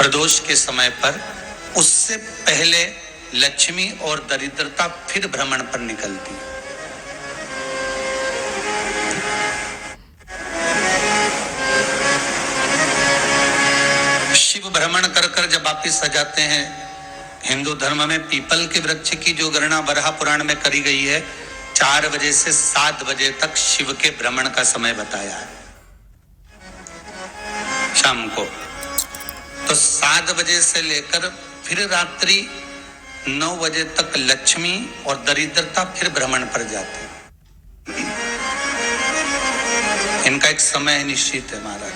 प्रदोष के समय पर, उससे पहले लक्ष्मी और दरिद्रता फिर भ्रमण पर निकलती है। शिव भ्रमण कर कर जब वापिस आ जाते हैं, हिंदू धर्म में पीपल के वृक्ष की जो गणना वराह पुराण में करी गई है, 4 बजे से 7 बजे तक शिव के भ्रमण का समय बताया है शाम को। तो 7 बजे से लेकर फिर रात्रि 9 बजे तक लक्ष्मी और दरिद्रता फिर भ्रमण पर जाती है। इनका एक समय निश्चित है महाराज।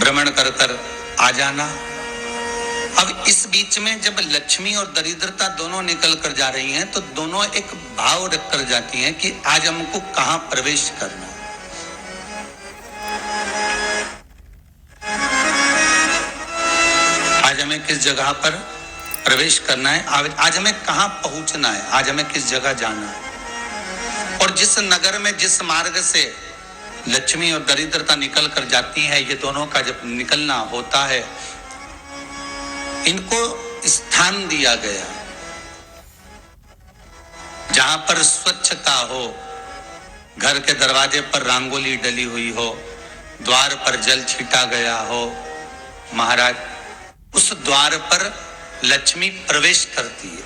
भ्रमण कर कर आ जाना। अब इस बीच में जब लक्ष्मी और दरिद्रता दोनों निकल कर जा रही हैं, तो दोनों एक भाव रख कर जाती हैं कि आज हमको कहां प्रवेश करना है। आज हमें किस जगह पर प्रवेश करना है, आज हमें कहां पहुंचना है, आज हमें किस जगह जाना है। और जिस नगर में जिस मार्ग से लक्ष्मी और दरिद्रता निकल कर जाती है, ये दोनों का जब निकलना होता है, इनको स्थान दिया गया जहां पर स्वच्छता हो, घर के दरवाजे पर रंगोली डली हुई हो, द्वार पर जल छीटा गया हो। महाराज, उस द्वार पर लक्ष्मी प्रवेश करती है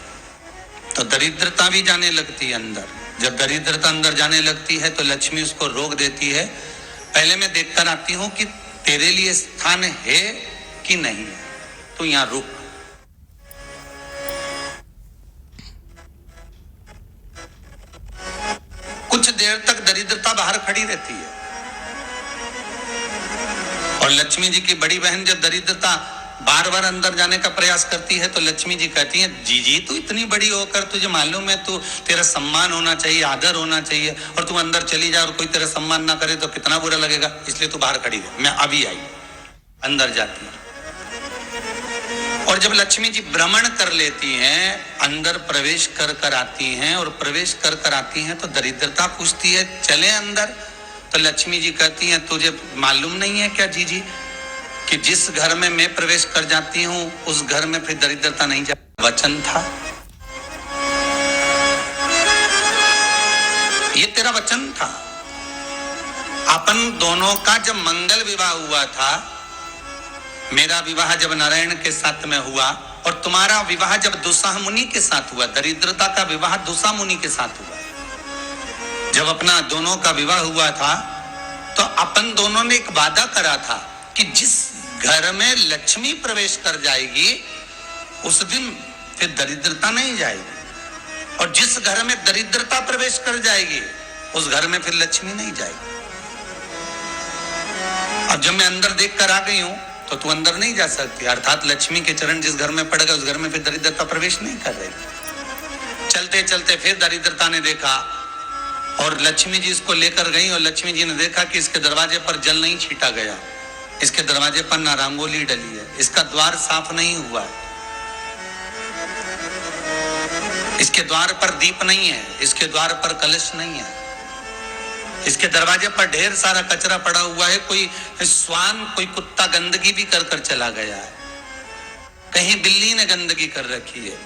तो दरिद्रता भी जाने लगती है अंदर। जब दरिद्रता अंदर जाने लगती है तो लक्ष्मी उसको रोक देती है, पहले मैं देखकर आती हूं कि तेरे लिए स्थान है कि नहीं, तो यहां रुक। कुछ देर तक दरिद्रता बाहर खड़ी रहती है और लक्ष्मी जी की बड़ी बहन जब दरिद्रता बार बार अंदर जाने का प्रयास करती है तो लक्ष्मी जी कहती हैं, जी तू इतनी बड़ी होकर तुझे मालूम है, तू तेरा सम्मान होना चाहिए, आदर होना चाहिए, और तू अंदर चली जा और कोई तेरा सम्मान ना करे तो कितना बुरा लगेगा, इसलिए तू बाहर खड़ी है। मैं अभी आई। अंदर जाती है और जब लक्ष्मी जी भ्रमण कर लेती हैं, अंदर प्रवेश कर कर आती हैं, और प्रवेश कर कर आती हैं तो दरिद्रता पूछती है चले अंदर। तो लक्ष्मी जी कहती हैं, तुझे मालूम नहीं है क्या जी कि जिस घर में मैं प्रवेश कर जाती हूं उस घर में फिर दरिद्रता नहीं जाती। वचन था, ये तेरा वचन था। अपन दोनों का जब मंगल विवाह हुआ था, मेरा विवाह जब नारायण के साथ में हुआ और तुम्हारा विवाह जब दुसाह मुनि के साथ हुआ, दरिद्रता का विवाह दुसा मुनि के साथ हुआ। जब अपना दोनों का विवाह हुआ था तो अपन दोनों ने एक वादा करा था कि जिस घर में लक्ष्मी प्रवेश कर जाएगी उस दिन फिर दरिद्रता नहीं जाएगी, और जिस घर में दरिद्रता प्रवेश कर जाएगी उस घर में फिर लक्ष्मी नहीं जाएगी। अब जब मैं अंदर देख कर आ गई हूं तो तू अंदर नहीं जा सकती, अर्थात लक्ष्मी के चरण जिस घर में पड़ गए उस घर में फिर दरिद्रता प्रवेश नहीं कर रही। चलते चलते फिर दरिद्रता ने देखा और लक्ष्मी जी इसको लेकर गई, और लक्ष्मी जी ने देखा कि इसके दरवाजे पर जल नहीं छीटा गया, इसके दरवाजे पर ना रंगोली डली है, इसका द्वार साफ नहीं हुआ है, इसके द्वार पर दीप नहीं है, इसके द्वार पर कलश नहीं है, इसके दरवाजे पर ढेर सारा कचरा पड़ा हुआ है, कोई श्वान कोई कुत्ता गंदगी भी कर कर चला गया है, कहीं बिल्ली ने गंदगी कर रखी है,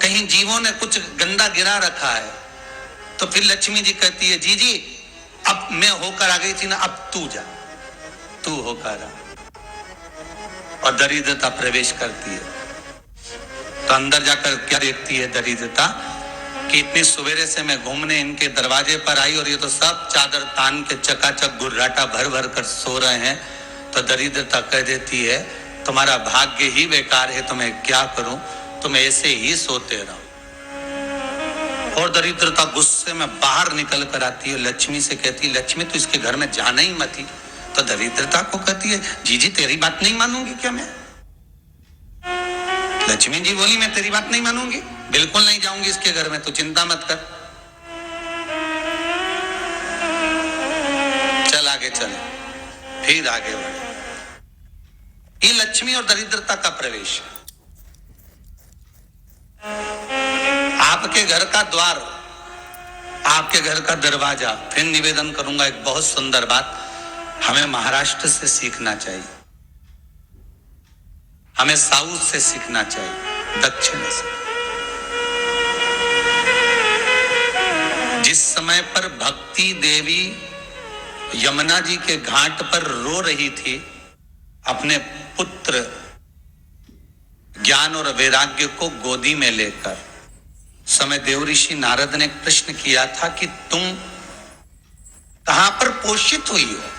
कहीं जीवों ने कुछ गंदा गिरा रखा है। तो फिर लक्ष्मी जी कहती है, जी अब मैं होकर आ गई थी ना, अब तू जा, तू होकर आ। और दरिद्रता प्रवेश करती है तो अंदर जाकर क्या देखती है दरिद्रता कि इतनी सवेरे से मैं घूमने इनके दरवाजे पर आई और ये तो सब चादर तान के चकाचक गुर्राटा भर भर कर सो रहे हैं। तो दरिद्रता कह देती है, तुम्हारा भाग्य ही बेकार है, तो मैं क्या करूं, तुम ऐसे ही सोते रहो। और दरिद्रता गुस्से में बाहर निकल कर आती है, लक्ष्मी से कहती है, लक्ष्मी तू इसके घर में जाना ही मत ही। तो दरिद्रता को कहती है, जी तेरी बात नहीं मानूंगी क्या मैं? लक्ष्मी जी बोली, मैं तेरी बात नहीं मानूंगी, बिल्कुल नहीं जाऊंगी इसके घर में, तू चिंता मत कर, चल आगे चले। फिर आगे बढ़े। ये लक्ष्मी और दरिद्रता का प्रवेश है। आपके घर का द्वार, आपके घर का दरवाजा। फिर निवेदन करूंगा एक बहुत सुंदर बात, हमें महाराष्ट्र से सीखना चाहिए, हमें साउथ से सीखना चाहिए, दक्षिण से। जिस समय पर भक्ति देवी यमुना जी के घाट पर रो रही थी अपने पुत्र ज्ञान और वैराग्य को गोदी में लेकर, समय देवऋषि नारद ने एक प्रश्न किया था कि तुम कहां पर पोषित हुई हो,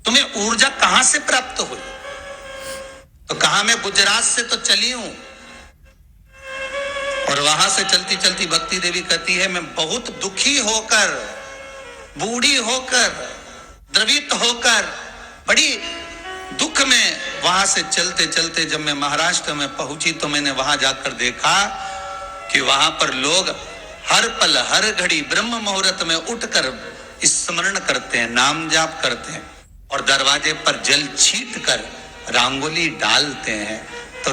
तुम्हें ऊर्जा कहां से प्राप्त हुई? तो कहा मैं गुजरात से तो चली हूं। और वहां से चलती चलती भक्ति देवी कहती है मैं बहुत दुखी होकर, बूढ़ी होकर, द्रवित होकर, बड़ी दुख में वहां से चलते चलते जब मैं महाराष्ट्र में पहुंची तो मैंने वहां जाकर देखा कि वहां पर लोग हर पल हर घड़ी ब्रह्म मुहूर्त में उठकर स्मरण करते हैं, नाम जाप करते हैं और दरवाजे पर जल छीट कर रंगोली डालते हैं। तो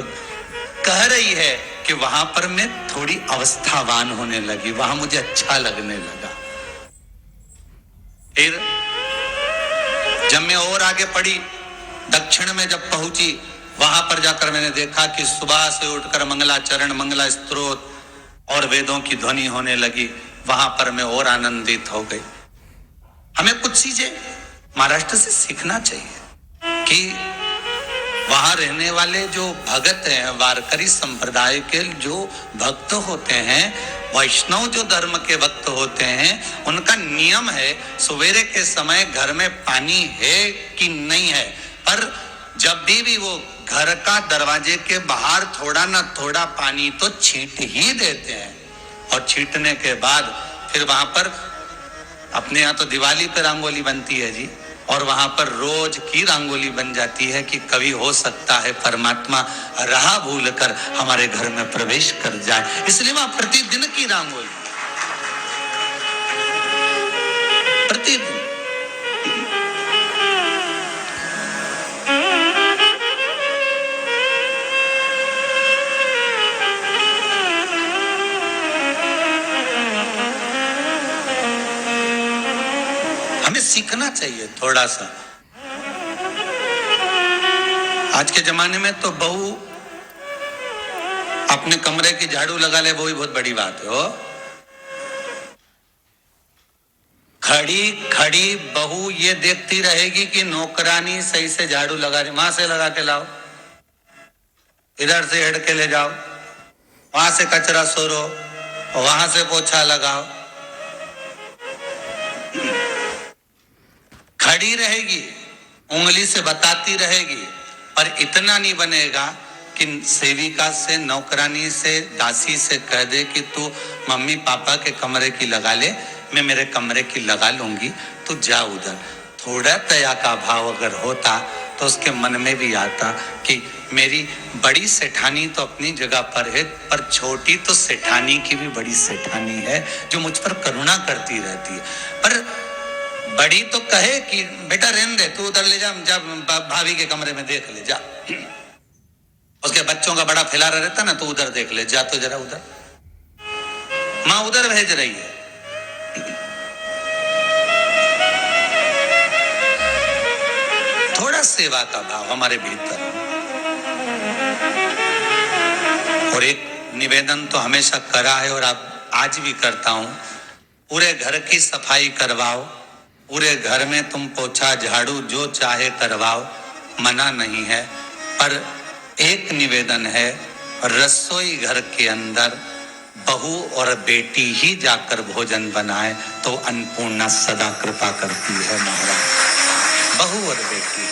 कह रही है कि वहां पर मैं थोड़ी अवस्थावान होने लगी, वहां मुझे अच्छा लगने लगा। फिर जब मैं और आगे पढ़ी, दक्षिण में जब पहुंची, वहां पर जाकर मैंने देखा कि सुबह से उठकर मंगलाचरण, मंगला स्तोत्र और वेदों की ध्वनि होने लगी। वहां पर मैं और आनंदित हो गई। हमें कुछ चीजें महाराष्ट्र से सीखना चाहिए कि वहां रहने वाले जो भगत हैं, वारकरी संप्रदाय के जो भक्त होते हैं, वैष्णव जो धर्म के भक्त होते हैं, उनका नियम है सवेरे के समय घर में पानी है कि नहीं है, पर जब भी वो घर का दरवाजे के बाहर थोड़ा ना थोड़ा पानी तो छींट ही देते हैं। और छींटने के बाद फिर वहां पर अपने यहाँ तो दिवाली पर रंगोली बनती है जी, और वहां पर रोज की रंगोली बन जाती है कि कभी हो सकता है परमात्मा राह भूल कर हमारे घर में प्रवेश कर जाए, इसलिए वहां प्रतिदिन की रंगोली, प्रतिदिन। हमें सीखना चाहिए थोड़ा सा। आज के जमाने में तो बहू अपने कमरे की झाड़ू लगा ले, वो ही बहुत बड़ी बात है। हो खड़ी खड़ी बहू ये देखती रहेगी कि नौकरानी सही से झाड़ू लगा रही, वहां से लगा के लाओ, इधर से हेड के ले जाओ, वहां से कचरा सोरो, वहां से पोछा लगाओ। खड़ी रहेगी, उंगली से बताती रहेगी, पर इतना नहीं बनेगा कि सेविका से, नौकरानी से, दासी से कह दे कि तू मम्मी पापा के कमरे की लगा ले, मैं मेरे कमरे की लगा लूंगी, तू जा उधर। थोड़ा दया का भाव अगर होता तो उसके मन में भी आता कि मेरी बड़ी सेठानी तो अपनी जगह पर है, पर छोटी तो सेठानी की भी बड़ी सेठानी है जो मुझ पर करुणा करती रहती है। पर बड़ी तो कहे कि बेटा रहने दे, तू उधर ले जा, जब भाभी के कमरे में देख ले जा। उसके बच्चों का बड़ा फैलारा रहता ना, तो उधर देख ले जा, तो जरा उधर, माँ उधर भेज रही है। थोड़ा सेवा का भाव हमारे भीतर। और एक निवेदन तो हमेशा करा है और आप आज भी करता हूं, पूरे घर की सफाई करवाओ, पूरे घर में तुम पोछा झाड़ू जो चाहे करवाओ, मना नहीं है। पर एक निवेदन है, रसोई घर के अंदर बहू और बेटी ही जाकर भोजन बनाए तो अन्नपूर्णा सदा कृपा करती है महाराज। बहू और बेटी।